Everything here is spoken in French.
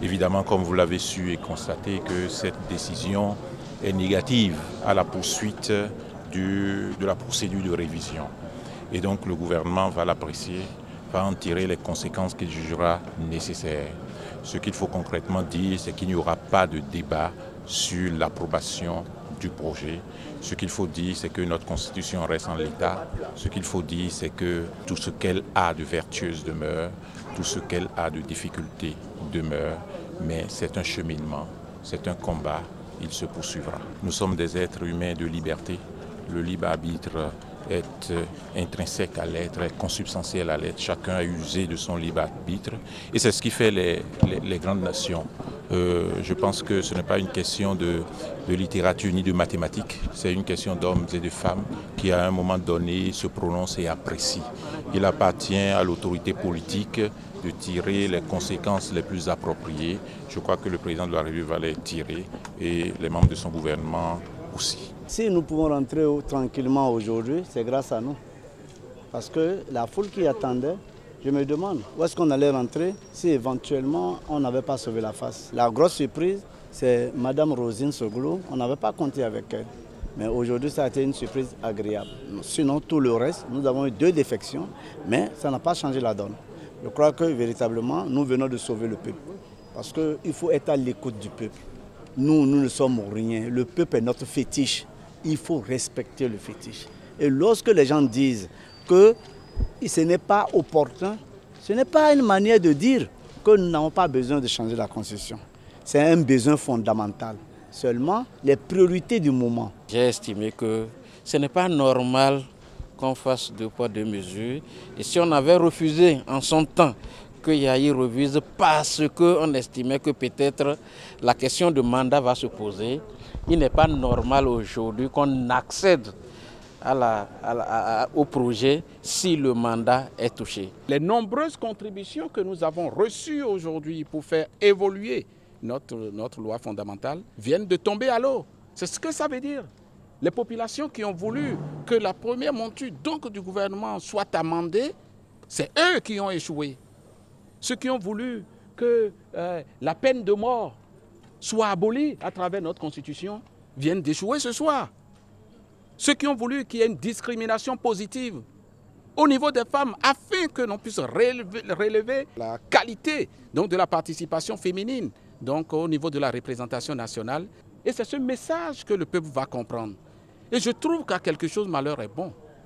Évidemment, comme vous l'avez su et constaté, que cette décision est négative à la poursuite de la procédure de révision. Et donc le gouvernement va l'apprécier, va en tirer les conséquences qu'il jugera nécessaires. Ce qu'il faut concrètement dire, c'est qu'il n'y aura pas de débat sur l'approbation du projet. Ce qu'il faut dire, c'est que notre Constitution reste en l'état. Ce qu'il faut dire, c'est que tout ce qu'elle a de vertueuse demeure, tout ce qu'elle a de difficultés demeure, mais c'est un cheminement, c'est un combat, il se poursuivra. Nous sommes des êtres humains de liberté. Le libre arbitre est intrinsèque à l'être, est consubstantiel à l'être. Chacun a usé de son libre arbitre et c'est ce qui fait les grandes nations. Je pense que ce n'est pas une question de littérature ni de mathématiques, c'est une question d'hommes et de femmes qui à un moment donné se prononcent et apprécient. Il appartient à l'autorité politique de tirer les conséquences les plus appropriées. Je crois que le président de la République va les tirer et les membres de son gouvernement aussi. Si nous pouvons rentrer tranquillement aujourd'hui, c'est grâce à nous. Parce que la foule qui attendait, je me demande où est-ce qu'on allait rentrer si éventuellement on n'avait pas sauvé la face. La grosse surprise, c'est Mme Rosine Soglou. On n'avait pas compté avec elle. Mais aujourd'hui, ça a été une surprise agréable. Sinon, tout le reste, nous avons eu 2 défections, mais ça n'a pas changé la donne. Je crois que véritablement, nous venons de sauver le peuple. Parce qu'il faut être à l'écoute du peuple. Nous ne sommes rien. Le peuple est notre fétiche. Il faut respecter le fétiche. Et lorsque les gens disent que ce n'est pas opportun, ce n'est pas une manière de dire que nous n'avons pas besoin de changer la Constitution. C'est un besoin fondamental. Seulement, les priorités du moment. J'ai estimé que ce n'est pas normal qu'on fasse 2 poids 2 mesures. Et si on avait refusé en son temps que Yahya revise parce qu'on estimait que peut-être la question de mandat va se poser, il n'est pas normal aujourd'hui qu'on accède au projet si le mandat est touché. Les nombreuses contributions que nous avons reçues aujourd'hui pour faire évoluer notre loi fondamentale viennent de tomber à l'eau. C'est ce que ça veut dire. Les populations qui ont voulu que la première monture donc, du gouvernement soit amendée, c'est eux qui ont échoué. Ceux qui ont voulu que la peine de mort soit abolie à travers notre Constitution viennent d'échouer ce soir. Ceux qui ont voulu qu'il y ait une discrimination positive au niveau des femmes afin que l'on puisse relever la qualité donc, de la participation féminine donc, au niveau de la représentation nationale. Et c'est ce message que le peuple va comprendre. Et je trouve qu'à quelque chose, malheur est bon.